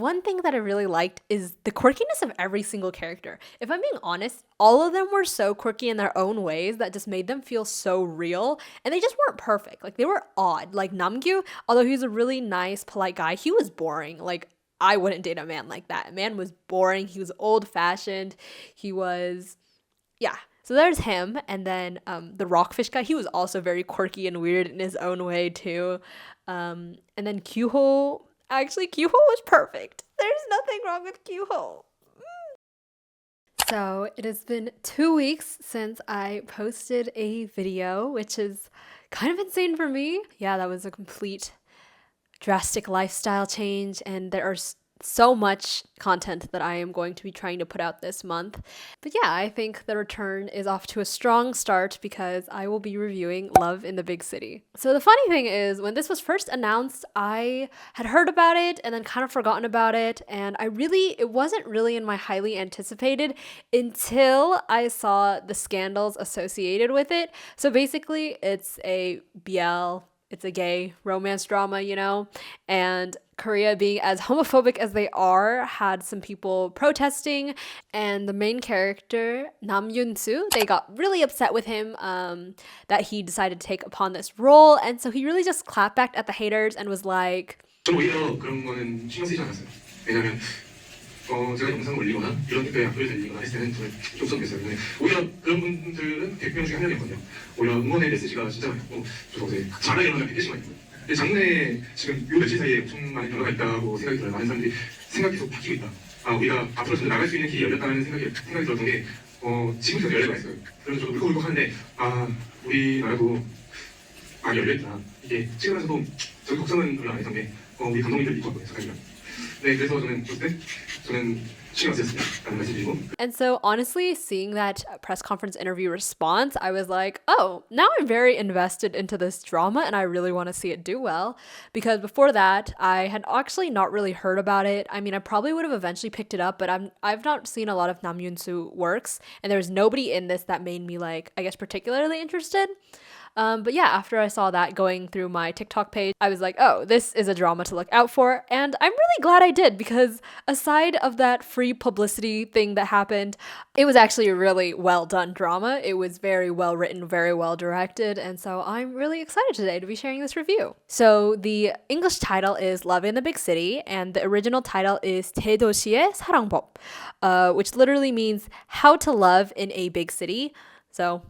one thing that I really liked is the quirkiness of every single character. If I'm being honest, all of them were so quirky in their own ways that just made them feel so real, and they just weren't perfect. Like, they were odd. Like Namgyu, although he was a really nice, polite guy, he was boring. Like, I wouldn't date a man like that. A man was boring. He was old-fashioned. He was, yeah. So there's him, and then the Rockfish guy, he was also very quirky and weird in his own way too. And then Kyuho, actually Kyuho was perfect. There's nothing wrong with Kyuho. So it has been 2 weeks since I posted a video, which is kind of insane for me. Yeah, that was a complete drastic lifestyle change, and there are so much content that I am going to be trying to put out this month. But yeah, I think the return is off to a strong start because I will be reviewing Love in the Big City. So the funny thing is, when this was first announced, I had heard about it and then kind of forgotten about it, and it wasn't really in my highly anticipated until I saw the scandals associated with it. So basically, it's a BL, it's a gay romance drama, you know, and Korea, being as homophobic as they are, had some people protesting, and the main character, Nam Yoon-soo, they got really upset with him that he decided to take upon this role, and so he really just clapped back at the haters and was like, 저는 오히려 그런 거는 신경 쓰지 않았어요. 왜냐면 제가 영상을 올리거나 이런 댓글에 악플을 달리거나 했을 때는 저는 족성됐어요. 오히려 그런 분들은 100명 중에 한 명이었거든요. 오히려 응원의 메시지가 진짜 많았고 저도 이제 자가 일어나면 100개씩 많이 있고요. 근데 장래 지금 요 며칠 사이에 엄청 많은 변화가 있다고 생각이 들어요. 많은 사람들이 생각이 계속 바뀌고 있다. 우리가 앞으로 좀 나갈 수 있는 길이 열렸다는 생각이 들었던 게 지금 계속 열려가 있어요. 그래서 저도 울컥울컥 하는데 우리나라도 많이 열려있구나. 이게 찍으면서도 저희 걱정은 별로 안 했던 게 우리 감독님들 믿고 왔거든요. 작가님들. 네, 그래서 저는 신경 쓰였습니다. 라는 말씀드리고. And so honestly, seeing that press conference interview response, I was like, oh, now I'm very invested into this drama and I really want to see it do well. Because before that, I had actually not really heard about it. I mean, I probably would have eventually picked it up, but I've not seen a lot of Nam Yoon-soo works, and there's nobody in this that made me, like, I guess, particularly interested. But yeah, after I saw that going through my TikTok page, I was like, oh, this is a drama to look out for. And I'm really glad I did, because aside of that free publicity thing that happened, it was actually a really well done drama. It was very well written, very well directed. And so I'm really excited today to be sharing this review. So the English title is Love in the Big City, and the original title is 대도시의 사랑법, which literally means how to love in a big city. So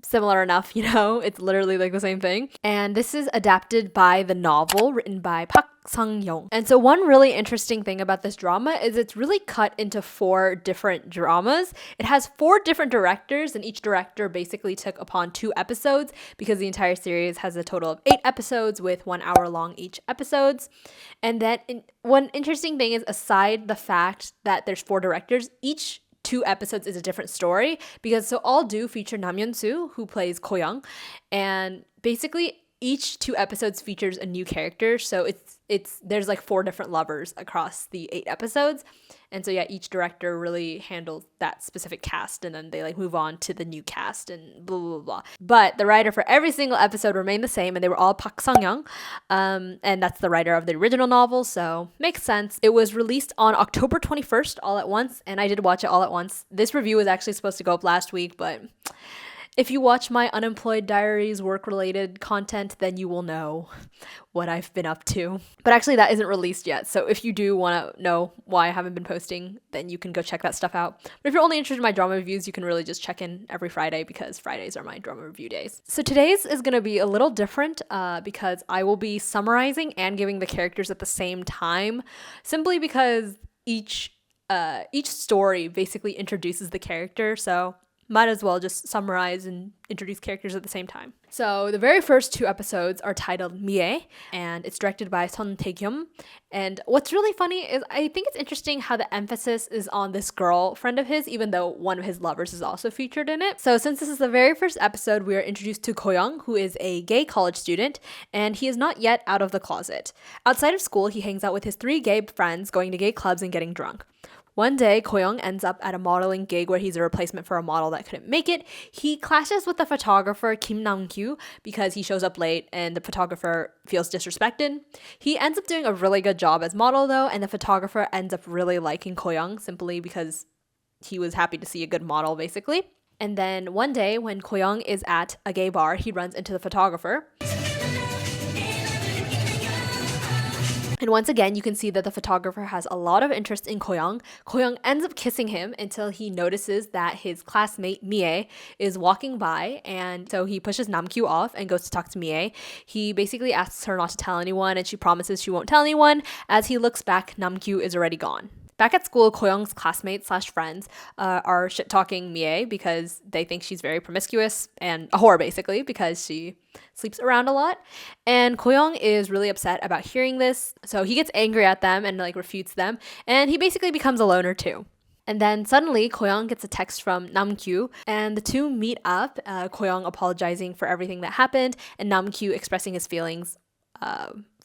similar enough, you know, it's literally like the same thing. And this is adapted by the novel written by Park Sang-young. And so one really interesting thing about this drama is it's really cut into 4 different dramas. It has 4 different directors, and each director basically took upon 2 episodes, because the entire series has a total of 8 episodes with 1 hour long each episodes. And then one interesting thing is, aside the fact that there's 4 directors, each 2 episodes is a different story, because so all do feature Nam Yeon-soo, who plays Ko Young, and basically each 2 episodes features a new character. So there's like 4 different lovers across the 8 episodes, and so yeah, each director really handles that specific cast, and then they like move on to the new cast and blah blah blah. But the writer for every single episode remained the same, and they were all Park Sang-young, and that's the writer of the original novel, so makes sense. It was released on October 21st all at once, and I did watch it all at once. This review was actually supposed to go up last week, but if you watch my Unemployed Diaries work-related content, then you will know what I've been up to. But actually, that isn't released yet, so if you do want to know why I haven't been posting, then you can go check that stuff out. But if you're only interested in my drama reviews, you can really just check in every Friday, because Fridays are my drama review days. So today's is going to be a little different because I will be summarizing and giving the characters at the same time, simply because each story basically introduces the character, so might as well just summarize and introduce characters at the same time. So the very first 2 episodes are titled Mie, and it's directed by Son Tae-kyum. And what's really funny is I think it's interesting how the emphasis is on this girlfriend of his, even though one of his lovers is also featured in it. So since this is the very first episode, we are introduced to Ko Young, who is a gay college student, and he is not yet out of the closet. Outside of school, he hangs out with his 3 gay friends, going to gay clubs and getting drunk. One day, Koyoung ends up at a modeling gig where he's a replacement for a model that couldn't make it. He clashes with the photographer Kim Nam-kyu because he shows up late and the photographer feels disrespected. He ends up doing a really good job as model though, and the photographer ends up really liking Koyoung simply because he was happy to see a good model basically. And then one day when Koyoung is at a gay bar, he runs into the photographer. And once again, you can see that the photographer has a lot of interest in Koyoung. Koyoung ends up kissing him until he notices that his classmate Mie is walking by, and so he pushes Namkyu off and goes to talk to Mie. He basically asks her not to tell anyone, and she promises she won't tell anyone. As he looks back, Namkyu is already gone. Back at school, Koyoung's classmates / friends are shit-talking Mie because they think she's very promiscuous and a whore, basically, because she sleeps around a lot. And Koyoung is really upset about hearing this, so he gets angry at them and refutes them, and he basically becomes a loner too. And then suddenly, Koyoung gets a text from Namkyu, and the two meet up, Koyoung apologizing for everything that happened, and Namkyu expressing his feelings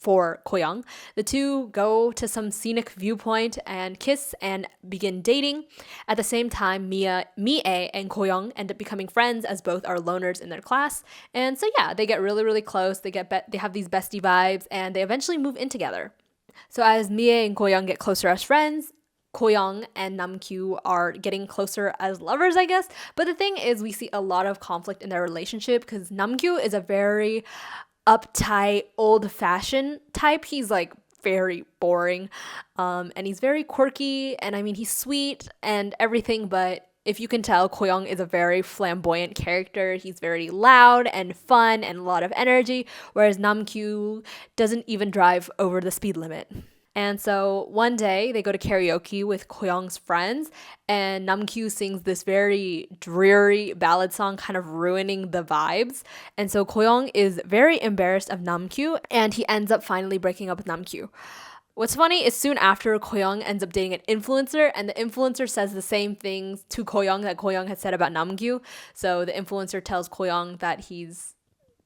for Koyoung. The two go to some scenic viewpoint and kiss and begin dating. At the same time, Mie and Koyoung end up becoming friends as both are loners in their class. And so yeah, they get really, really close. They have these bestie vibes, and they eventually move in together. So as Mie and Koyoung get closer as friends, Koyoung and Namkyu are getting closer as lovers, I guess. But the thing is, we see a lot of conflict in their relationship because Namkyu is a very uptight, old-fashioned type. He's very boring, and he's very quirky, and I mean he's sweet and everything, but if you can tell, Koyoung is a very flamboyant character. He's very loud and fun and a lot of energy, whereas Namkyu doesn't even drive over the speed limit. And so one day they go to karaoke with Koyoung's friends, and Namkyu sings this very dreary ballad song, kind of ruining the vibes. And so Koyoung is very embarrassed of Namkyu, and he ends up finally breaking up with Namkyu. What's funny is soon after, Koyoung ends up dating an influencer, and the influencer says the same things to Koyoung that Koyoung had said about Namkyu. So the influencer tells Koyoung that he's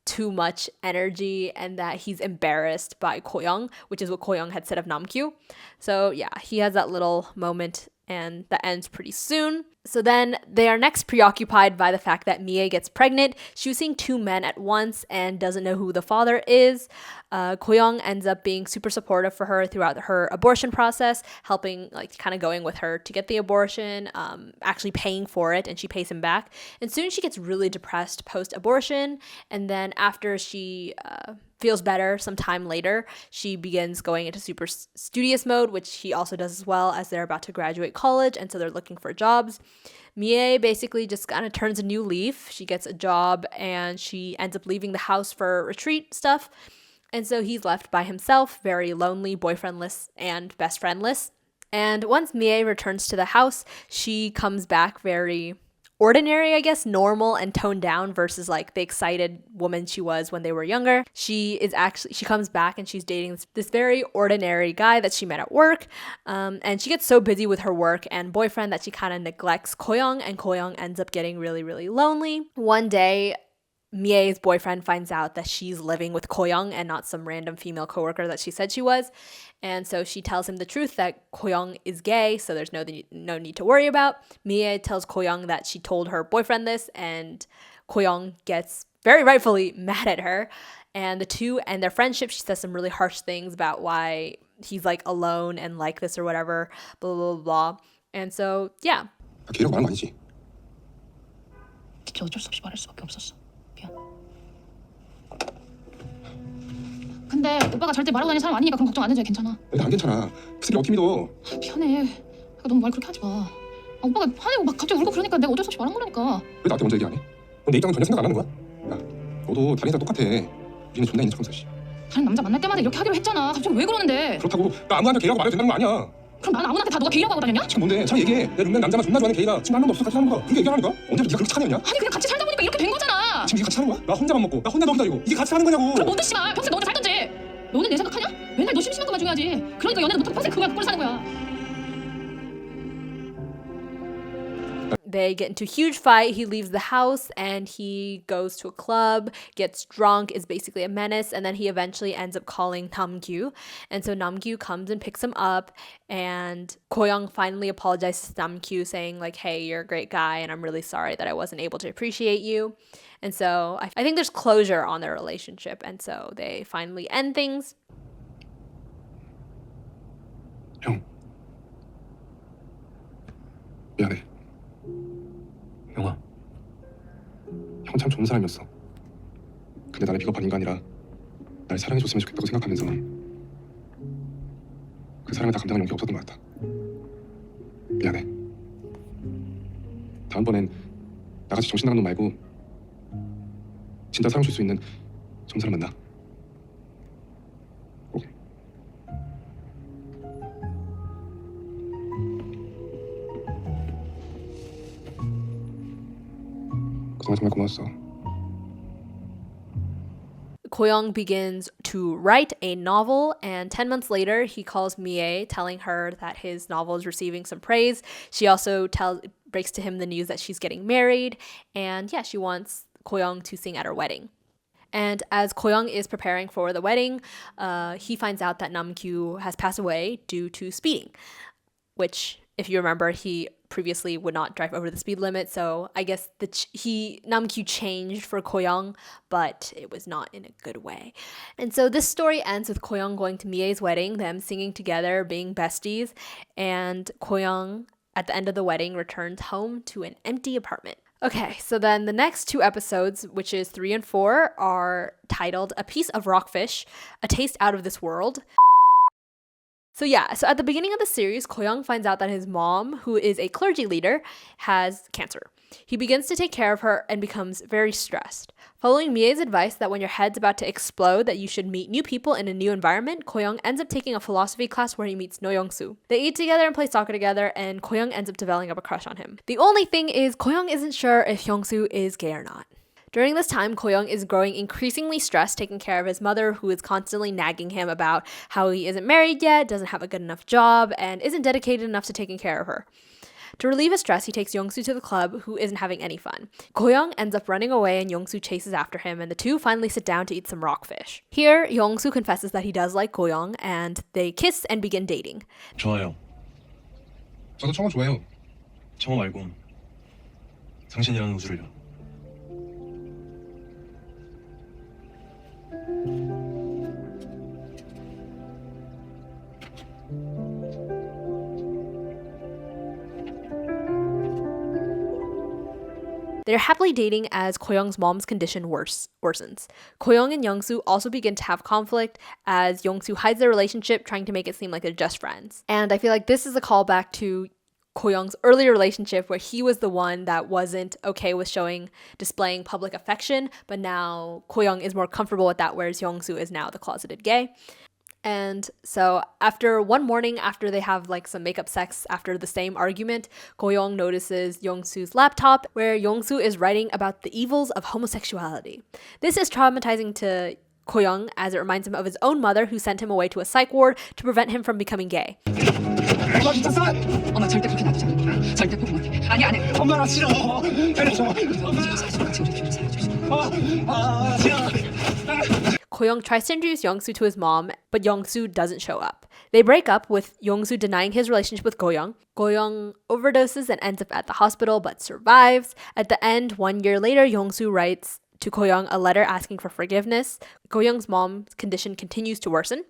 too much energy and that he's embarrassed by Koyoung, which is what Koyoung had said of Namkyu. So yeah, he has that little moment, and that ends pretty soon. So then they are next preoccupied by the fact that Mie gets pregnant. She was seeing two men at once and doesn't know who the father is. Koyoung ends up being super supportive for her throughout her abortion process, helping, kind of going with her to get the abortion, actually paying for it, and she pays him back. And soon she gets really depressed post-abortion, and then after she feels better some time later, she begins going into super studious mode, which he also does as well, as they're about to graduate college, and so they're looking for jobs. Mie basically just kind of turns a new leaf. She gets a job, and she ends up leaving the house for retreat stuff. And so he's left by himself, very lonely, boyfriendless, and best friendless. And once Mie returns to the house, she comes back very ordinary, I guess, normal and toned down versus the excited woman she was when they were younger. She comes back and she's dating this very ordinary guy that she met at work. And she gets so busy with her work and boyfriend that she kind of neglects Koyoung, and Koyoung ends up getting really, really lonely. One day, Mie's boyfriend finds out that she's living with Koyoung and not some random female coworker that she said she was. And so she tells him the truth that Koyoung is gay, so there's no need to worry about. Mie tells Koyoung that she told her boyfriend this, and Koyoung gets very rightfully mad at her. And the two end their friendship. She says some really harsh things about why he's alone and like this or whatever, blah, blah, blah, blah. And so, yeah. 걔라고 말한 거 아니지? 진짜 어쩔 수 없이 말할 수밖에 없었어. 근데 오빠가 절대 말하고 다니는 사람 아니니까 그럼 걱정 안 해도 돼. 괜찮아. 나 안 괜찮아. 그 새끼 어떻게 믿어? 미안해. 너무 말 그렇게 하지 마. 오빠가 화내고 막 갑자기 울고 그러니까 내가 어쩔 수 없이 말한 거라니까. 왜 나한테 먼저 얘기 안 해? 내 입장은 전혀 생각 안 하는 거야? 야, 너도 다른 사람 똑같아. 우리는 존나 있는 척하면서 씨. 다른 남자 만날 때마다 이렇게 하기로 했잖아. 갑자기 왜 그러는데? 그렇다고 나 아무한테 게이라고 말해도 된다는 거 아니야. 그럼 나는 아무한테 다 너가 게이라고 하고 다녔냐? 지금 뭔데? 잘 얘기해. 내 룸메는 남자만 존나 좋아하는 게이다. 지금 한 명도 없어 같이 사는 거. 그게 얘기하라니까? 언제부터 네가 그렇게 착하냐? 아니 그냥 같이 살다 보니까 이렇게 된 거잖아. 지금 이게 같이 사는 거야? 나 혼자만 먹고 나 혼자 너 기다리고 이게 같이 사는 거냐고. 그럼 뭔데 씨발 평생 너 혼자 살던지. 너는 내 생각하냐? 맨날 너 심심한 것만 중요하지. 그러니까 연애도 못하고 평생 그걸 사는 거야. They get into a huge fight. He leaves the house and he goes to a club, gets drunk, is basically a menace, and then he eventually ends up calling Namgyu. And so Namgyu comes and picks him up, and Koyoung finally apologizes to Namgyu, saying like, hey, you're a great guy and I'm really sorry that I wasn't able to appreciate you. And so I think there's closure on their relationship, and so they finally end things. 형, 미안해. 영아, 형 참 좋은 사람이었어. 근데 나는 비겁한 인간이라 날 사랑해줬으면 좋겠다고 생각하면서 그 사랑을 다 감당할 용기 없었던 것 같아. 미안해. 다음번엔 나같이 정신 나간 놈 말고 진짜 사랑 줄 수 있는 좋은 사람 만나. 꼭. 그동안 정말 고마웠어. Koyoung begins to write a novel, and 10 months later, he calls Mie, telling her that his novel is receiving some praise. She also breaks to him the news that she's getting married, and yeah, she wants Koyoung to sing at her wedding. And as Koyoung is preparing for the wedding, he finds out that Namgyu has passed away due to speeding, which, if you remember, he previously would not drive over the speed limit. So I guess Namgyu changed for Koyoung, but it was not in a good way. And so this story ends with Koyoung going to Mie's wedding, them singing together, being besties, and Koyoung at the end of the wedding returns home to an empty apartment. Okay, so then the next two episodes, which is 3 and 4, are titled A Piece of Rockfish, A Taste Out of This World. So at the beginning of the series, Koyoung finds out that his mom, who is a clergy leader, has cancer. He begins to take care of her and becomes very stressed. Following Mie's advice that when your head's about to explode that you should meet new people in a new environment, Koyoung ends up taking a philosophy class where he meets No Young-soo. They eat together and play soccer together, and Koyoung ends up developing up a crush on him. The only thing is, Koyoung isn't sure if Young-soo is gay or not. During this time, Koyoung is growing increasingly stressed taking care of his mother, who is constantly nagging him about how he isn't married yet, doesn't have a good enough job, and isn't dedicated enough to taking care of her. To relieve his stress, he takes Young-soo to the club, who isn't having any fun. Koyoung ends up running away and Young-soo chases after him, and the two finally sit down to eat some rockfish. Here, Young-soo confesses that he does like Koyoung, and they kiss and begin dating. 좋아요. 저도 청어 좋아해요. 청어 말고 당신이라는 우주를요. They're happily dating as Koyoung's mom's condition worsens. Koyoung and Young-soo also begin to have conflict as Young-soo hides their relationship, trying to make it seem like they're just friends. And I feel like this is a callback to Koyoung's earlier relationship where he was the one that wasn't okay with displaying public affection, but now Koyoung is more comfortable with that, whereas Young-soo is now the closeted gay. And so after one morning, after they have like some makeup sex after the same argument, Koyoung notices Young-soo's laptop where Young-soo is writing about the evils of homosexuality. This is traumatizing to Koyoung as it reminds him of his own mother who sent him away to a psych ward to prevent him from becoming gay. 엄마 미쳤어? 엄마 절대 그렇게 놔두지 않아. 절대 포기 못해. 아니 안 해. 엄마 나 싫어. 때려줘. 엄마 같이 우리 둘이 살아줘. 싫어. Koyoung tries to introduce Young-soo to his mom, but Young-soo doesn't show up. They break up, with Young-soo denying his relationship with Koyoung. Koyoung overdoses and ends up at the hospital, but survives. At the end, 1 year later, Young-soo writes to Koyoung a letter asking for forgiveness. Koyoung's mom's condition continues to worsen,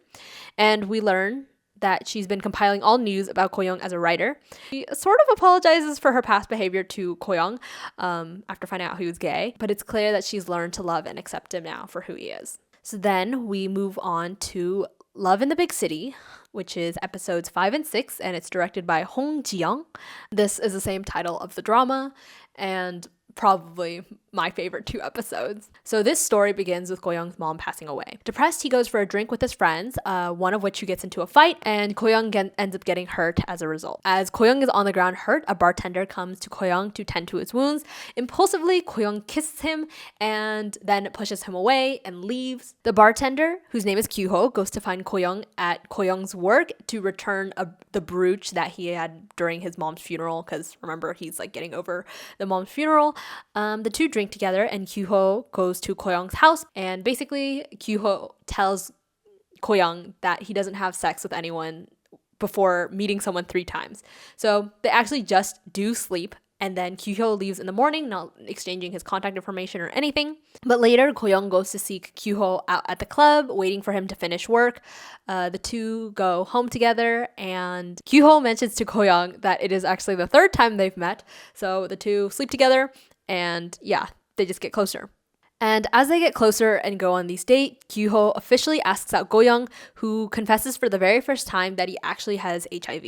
and we learn that she's been compiling all news about Koyoung as a writer. She sort of apologizes for her past behavior to Koyoung after finding out he was gay, but it's clear that she's learned to love and accept him now for who he is. So then we move on to Love in the Big City, which is episodes 5 and 6, and it's directed by Hong Ji-young. This is the same title of the drama, and probably my favorite 2 episodes. So this story begins with Ko-young's mom passing away. Depressed, he goes for a drink with his friends, one of which he gets into a fight, and Ko-young ends up getting hurt as a result. As Ko-young is on the ground hurt, a bartender comes to Ko-young to tend to his wounds. Impulsively, Ko-young kisses him and then pushes him away and leaves. The bartender, whose name is Kyu-ho, goes to find Ko-young at Ko-young's work to return the brooch that he had during his mom's funeral, because remember, he's like getting over the mom's funeral. The 2 drink together, and Kyu-ho goes to Ko-young's house, and basically Kyu-ho tells Ko-young that he doesn't have sex with anyone before meeting someone 3 times. So they actually just do sleep, and then Kyu-ho leaves in the morning, not exchanging his contact information or anything. But later, Ko-young goes to seek Kyu-ho out at the club, waiting for him to finish work. The 2 go home together, and Kyu-ho mentions to Ko-young that it is actually the 3rd time they've met. So the 2 sleep together, and yeah, they just get closer. And as they get closer and go on these dates, Kyu-ho officially asks out Ko-young, who confesses for the very first time that he actually has HIV.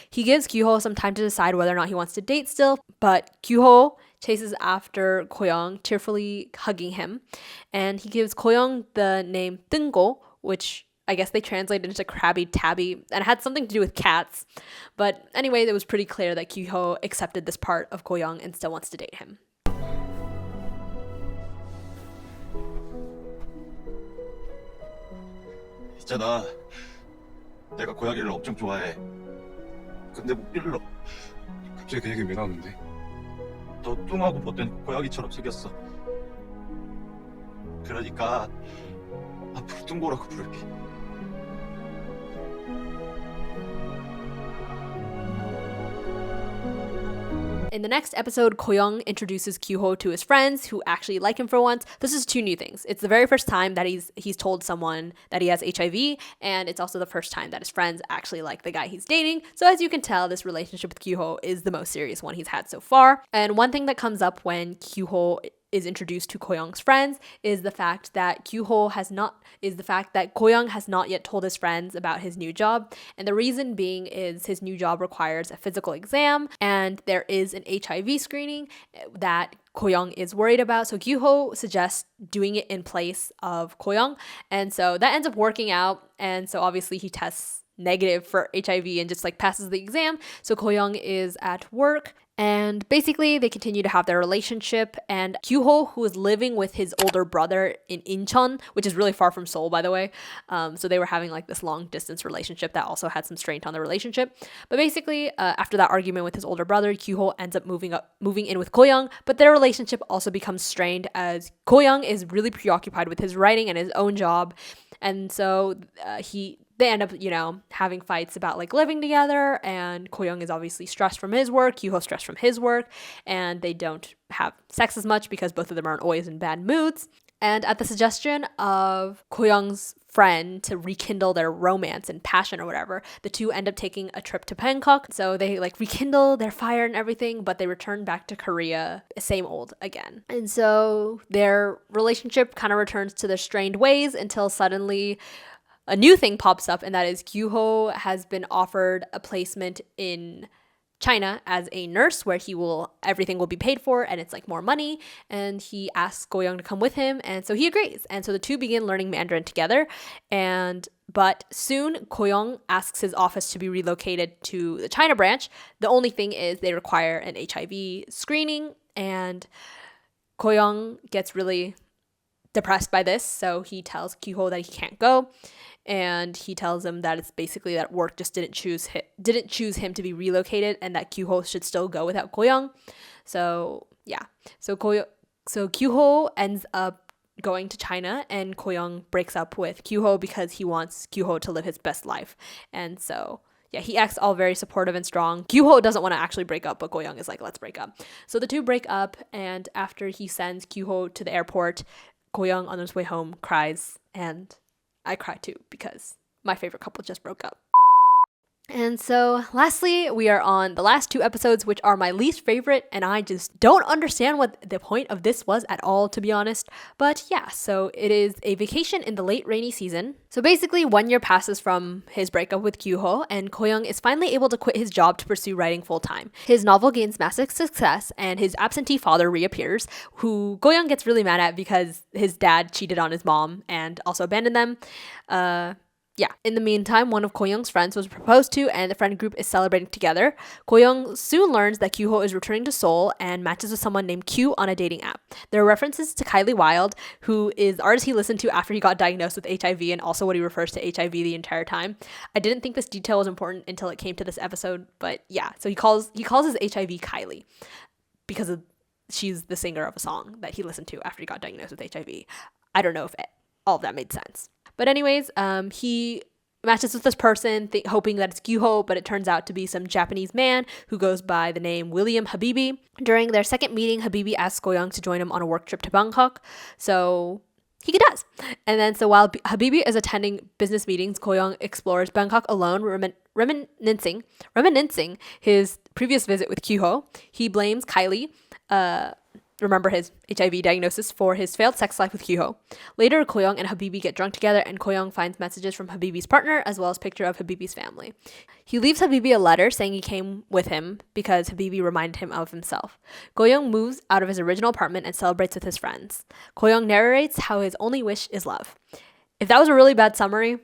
He gives Kyu-ho some time to decide whether or not he wants to date still, but Kyu-ho chases after Ko-young, tearfully hugging him, and he gives Ko-young the name 뜬go, which I guess they translated into Krabby Tabby, and it had something to do with cats. But anyway, it was pretty clear that Kyu-ho accepted this part of Ko-young and still wants to date him. 있잖아, 내가 고양이를 엄청 좋아해. 근데 못 길러. 갑자기 그 얘기 왜 나오는데? 너 뚱하고 못된 고양이처럼 생겼어. 그러니까 앞으로 뚱보라고 부를게. In the next episode, Ko-young introduces Kyu-ho to his friends who actually like him for once. This is 2 new things. It's the very first time that he's told someone that he has HIV, and it's also the first time that his friends actually like the guy he's dating. So as you can tell, this relationship with Kyu-ho is the most serious one he's had so far. And one thing that comes up when Kyu-ho is introduced to Ko-young's friends is the fact that Ko-young has not yet told his friends about his new job. And the reason being is his new job requires a physical exam, and there is an HIV screening that Ko-young is worried about. So Kyu-ho suggests doing it in place of Ko-young, and so that ends up working out. And so obviously he tests negative for HIV and just like passes the exam. So Ko-young is at work, and basically they continue to have their relationship, and Kyu-ho, who is living with his older brother in Incheon, which is really far from Seoul, by the way. So they were having like this long distance relationship that also had some strain on the relationship. But basically, after that argument with his older brother, Kyu-ho ends up moving in with Ko-young, but their relationship also becomes strained as Ko-young is really preoccupied with his writing and his own job. And so they end up, having fights about like living together, and Ko-young is obviously stressed from his work, Kyu-ho stressed from his work, and they don't have sex as much because both of them are always in bad moods. And at the suggestion of Ko-young's friend to rekindle their romance and passion or whatever, the 2 end up taking a trip to Bangkok. So they like rekindle their fire and everything, but they return back to Korea, same old again. And so their relationship kind of returns to their strained ways until suddenly a new thing pops up, and that is Kyu-ho has been offered a placement in China as a nurse, where everything will be paid for, and it's like more money. And he asks Ko-young to come with him, and so he agrees. And so the 2 begin learning Mandarin together. But soon Ko-young asks his office to be relocated to the China branch. The only thing is they require an HIV screening, and Ko-young gets really depressed by this, so he tells Kyu-ho that he can't go. And he tells him that it's basically that work just didn't choose him to be relocated, and that Kyu-ho should still go without Ko-young. So yeah, so Kyu-ho ends up going to China, and Ko-young breaks up with Kyu-ho because he wants Kyu-ho to live his best life. And so yeah, he acts all very supportive and strong. Kyu-ho doesn't want to actually break up, but Ko-young is like, let's break up. So the 2 break up, and after he sends Kyu-ho to the airport, Ko-young on his way home cries, and I cry too because my favorite couple just broke up. And so, lastly, we are on the last 2 episodes, which are my least favorite, and I just don't understand what the point of this was at all, to be honest. But yeah, so it is a vacation in the late rainy season. So basically, 1 year passes from his breakup with Kyuho, and Koyoung is finally able to quit his job to pursue writing full time. His novel gains massive success, and his absentee father reappears, who Koyoung gets really mad at because his dad cheated on his mom and also abandoned them. Yeah. In the meantime, one of Koyoung's friends was proposed to, and the friend group is celebrating together. Koyoung soon learns that Kyuho is returning to Seoul and matches with someone named Q on a dating app. There are references to Kylie Wilde, who is the artist he listened to after he got diagnosed with HIV, and also what he refers to HIV the entire time. I didn't think this detail was important until it came to this episode, but yeah. So he calls his HIV Kylie because she's the singer of a song that he listened to after he got diagnosed with HIV. I don't know if all of that made sense. But anyways, he matches with this person, hoping that it's Kyuho, but it turns out to be some Japanese man who goes by the name William Habibi. During their second meeting, Habibi asks Koyoung to join him on a work trip to Bangkok. So he does. And then so while Habibi is attending business meetings, Koyoung explores Bangkok alone, reminiscing his previous visit with Kyuho. He blames Kylie, remember his HIV diagnosis, for his failed sex life with Kyuho. Later, Koyoung and Habibi get drunk together, and Koyoung finds messages from Habibi's partner as well as a picture of Habibi's family. He leaves Habibi a letter saying he came with him because Habibi reminded him of himself. Koyoung moves out of his original apartment and celebrates with his friends. Koyoung narrates how his only wish is love. If that was a really bad summary,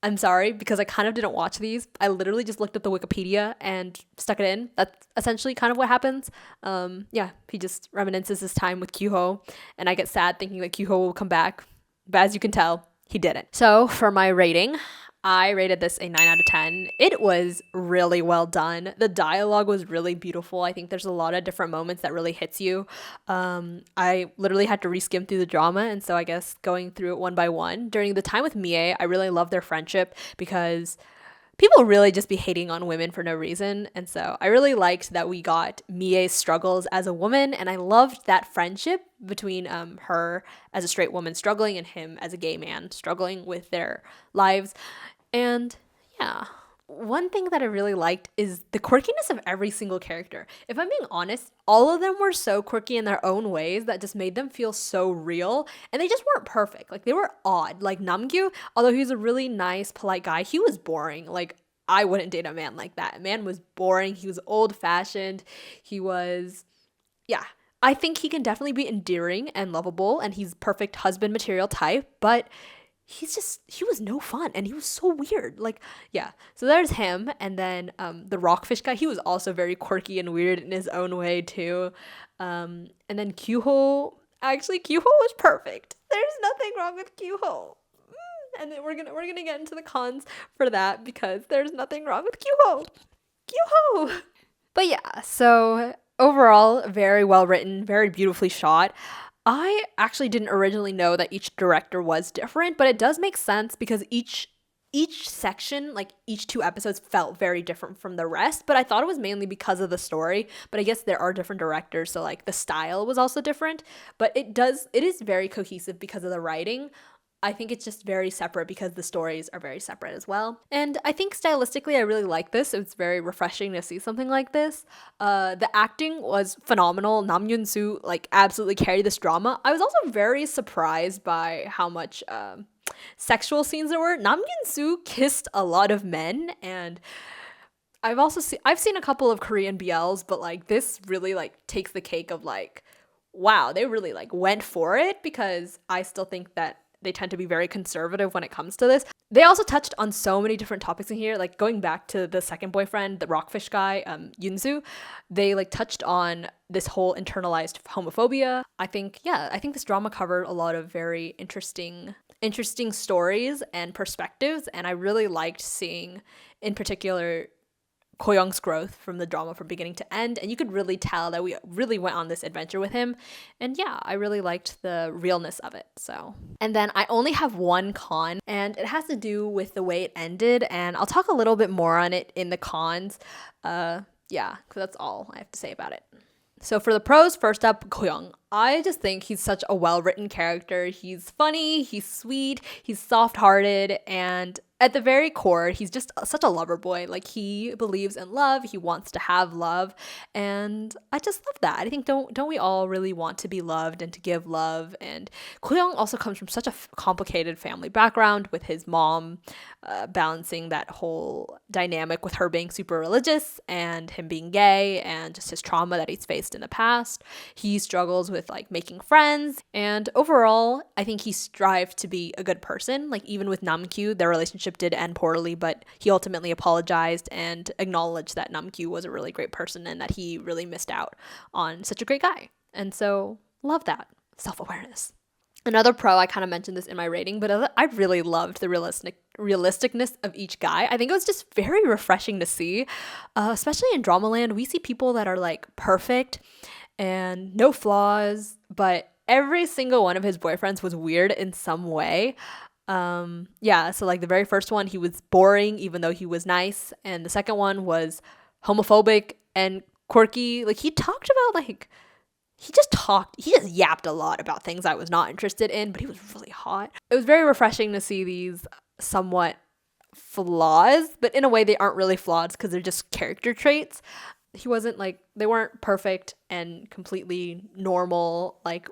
I'm sorry, because I kind of didn't watch these. I literally just looked at the Wikipedia and stuck it in. That's essentially kind of what happens. Yeah, he just reminisces his time with Kyuho, and I get sad thinking that Kyuho will come back. But as you can tell, he didn't. So for my rating, I rated this a 9 out of 10. It was really well done. The dialogue was really beautiful. I think there's a lot of different moments that really hits you. I literally had to reskim through the drama, and so I guess going through it one by one. During the time with Mie, I really loved their friendship because people really just be hating on women for no reason. And so I really liked that we got Mie's struggles as a woman, and I loved that friendship between her as a straight woman struggling and him as a gay man struggling with their lives. And yeah, one thing that I really liked is the quirkiness of every single character. If I'm being honest, all of them were so quirky in their own ways that just made them feel so real, and they just weren't perfect. Like, they were odd. Like Namgyu, although he was a really nice, polite guy, he was boring. Like, I wouldn't date a man like that. A man was boring. He was old-fashioned. He was, yeah. I think he can definitely be endearing and lovable, and he's perfect husband material type, but he was no fun, and he was so weird. Like, yeah. So there's him, and then the Rockfish guy, he was also very quirky and weird in his own way too. And then Kyuho, actually Kyuho was perfect. There's nothing wrong with Kyuho. And then we're gonna get into the cons for that because there's nothing wrong with Kyuho. But yeah, so overall, very well written, very beautifully shot. I actually didn't originally know that each director was different, but it does make sense because each section, like each 2 episodes, felt very different from the rest, but I thought it was mainly because of the story. But I guess there are different directors, so like the style was also different, but it is very cohesive because of the writing. I think it's just very separate because the stories are very separate as well. And I think stylistically, I really like this. It's very refreshing to see something like this. The acting was phenomenal. Nam Yoon-soo like absolutely carried this drama. I was also very surprised by how much sexual scenes there were. Nam Yoon-soo kissed a lot of men, and I've seen a couple of Korean BLs, but like this really like takes the cake of like, wow, they really like went for it, because I still think that they tend to be very conservative when it comes to this. They also touched on so many different topics in here, like going back to the second boyfriend, the Rockfish guy, Yunsu. They like touched on this whole internalized homophobia. I think this drama covered a lot of very interesting stories and perspectives, and I really liked seeing, in particular, Koyoung's growth from the drama from beginning to end, and you could really tell that we really went on this adventure with him. And yeah, I really liked the realness of it. So, and then I only have one con, and it has to do with the way it ended, and I'll talk a little bit more on it in the cons. Yeah, because that's all I have to say about it. So for the pros, first up, Koyoung. I just think he's such a well-written character. He's funny, he's sweet, he's soft-hearted, and at the very core, he's just such a lover boy. Like, he believes in love, he wants to have love, and I just love that. I think don't we all really want to be loved and to give love? And Koyoung also comes from such a complicated family background with his mom balancing that whole dynamic with her being super religious and him being gay and just his trauma that he's faced in the past. He struggles with like making friends, and overall, I think he strived to be a good person. Like, even with Namkyu, their relationship did end poorly, but he ultimately apologized and acknowledged that Namkyu was a really great person and that he really missed out on such a great guy. And so, love that self-awareness. Another pro, I kind of mentioned this in my rating, but I really loved the realisticness of each guy. I think it was just very refreshing to see, especially in Dramaland. We see people that are like perfect and no flaws, but every single one of his boyfriends was weird in some way. So like the very first one, he was boring even though he was nice, and the second one was homophobic and quirky. Like, he talked about like he just yapped a lot about things I was not interested in, but he was really hot. It was very refreshing to see these somewhat flaws, but in a way they aren't really flaws because they're just character traits. They weren't perfect and completely normal like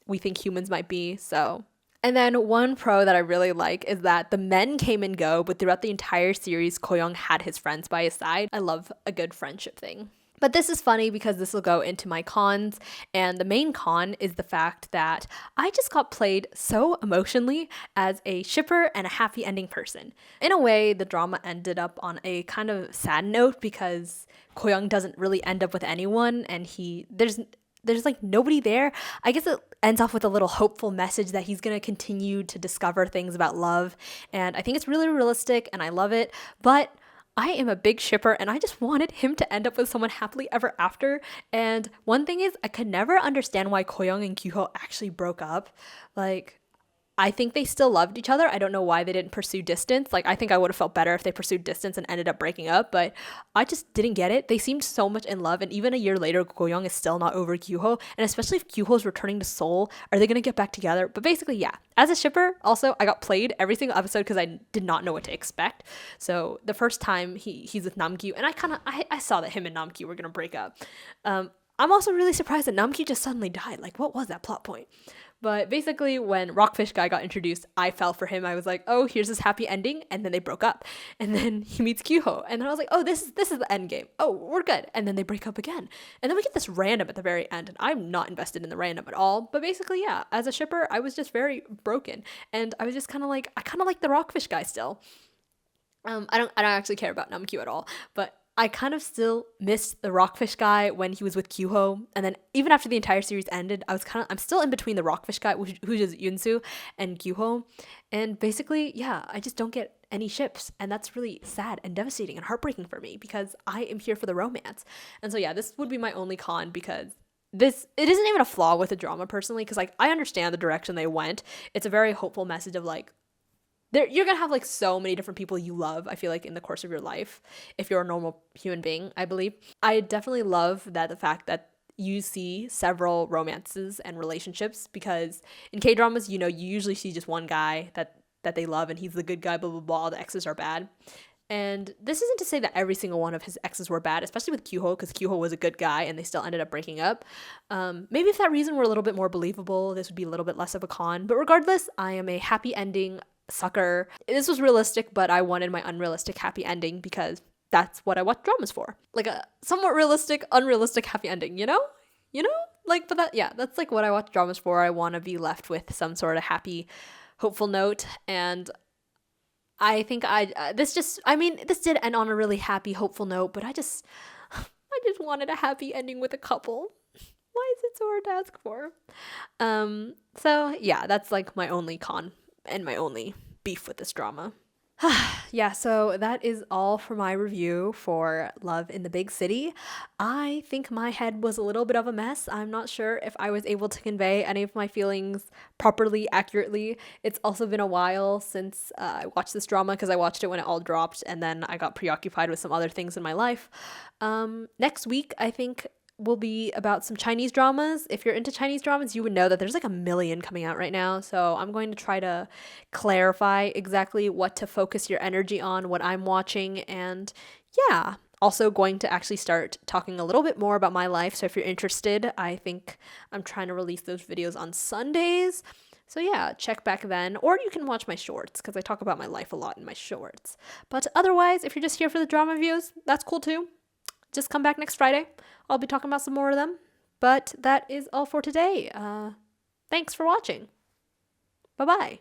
we think humans might be, so. And then one pro that I really like is that the men came and go, but throughout the entire series, Koyoung had his friends by his side. I love a good friendship thing. But this is funny because this will go into my cons, and the main con is the fact that I just got played so emotionally as a shipper and a happy ending person. In a way, the drama ended up on a kind of sad note because Koyoung doesn't really end up with anyone, and there's like nobody there. I guess it ends off with a little hopeful message that he's going to continue to discover things about love, and I think it's really realistic and I love it, but I am a big shipper and I just wanted him to end up with someone happily ever after. And one thing is, I could never understand why Koyoung and Kyuho actually broke up. Like, I think they still loved each other. I don't know why they didn't pursue distance. Like, I think I would have felt better if they pursued distance and ended up breaking up, but I just didn't get it. They seemed so much in love, and even a year later, Koyoung is still not over Kyuho, and especially if Kyuho's returning to Seoul, are they going to get back together? But basically, yeah. As a shipper, also, I got played every single episode because I did not know what to expect. So the first time he's with Namkyu, and I saw that him and Namkyu were going to break up. I'm also really surprised that Namkyu just suddenly died. Like, what was that plot point? But basically, when Rockfish guy got introduced, I fell for him. I was like, oh, here's his happy ending. And then they broke up. And then he meets Kyuho. And then I was like, oh, this is the end game. Oh, we're good. And then they break up again. And then we get this random at the very end. And I'm not invested in the random at all. But basically, yeah, as a shipper, I was just very broken. And I was just I kind of like the Rockfish guy still. I don't actually care about Namkyu at all. But I kind of still missed the Rockfish guy when he was with Kyuho, and then even after the entire series ended, I'm still in between the Rockfish guy, who is Yunsu, and Kyuho, and basically, yeah, I just don't get any ships, and that's really sad and devastating and heartbreaking for me because I am here for the romance. And so yeah, this would be my only con because it isn't even a flaw with the drama personally, because like I understand the direction they went. It's a very hopeful message of like, you're gonna have like so many different people you love, I feel like, in the course of your life if you're a normal human being, I believe. I definitely love that the fact that you see several romances and relationships, because in K-dramas, you usually see just one guy that they love and he's the good guy, blah blah blah, all the exes are bad. And this isn't to say that every single one of his exes were bad, especially with Kyuho, because Kyuho was a good guy and they still ended up breaking up. Maybe if that reason were a little bit more believable, this would be a little bit less of a con. But regardless, I am a happy ending sucker. This was realistic, but I wanted my unrealistic happy ending because that's what I watch dramas for. Like a somewhat realistic, unrealistic happy ending, you know? Like, but that's like what I watch dramas for. I want to be left with some sort of happy, hopeful note, and I think this did end on a really happy, hopeful note, but I just wanted a happy ending with a couple. Why is it so hard to ask for? So yeah, that's like my only con and my only beef with this drama. Yeah, so that is all for my review for Love in the Big City. I think my head was a little bit of a mess. I'm not sure if I was able to convey any of my feelings properly, accurately. It's also been a while since I watched this drama because I watched it when it all dropped and then I got preoccupied with some other things in my life. Next week, I think will be about some Chinese dramas. If you're into Chinese dramas, you would know that there's like a million coming out right now. So I'm going to try to clarify exactly what to focus your energy on, what I'm watching, and yeah. Also going to actually start talking a little bit more about my life. So if you're interested, I think I'm trying to release those videos on Sundays. So yeah, check back then. Or you can watch my shorts because I talk about my life a lot in my shorts. But otherwise, if you're just here for the drama views, that's cool too. Just come back next Friday. I'll be talking about some more of them. But that is all for today. Thanks for watching. Bye-bye.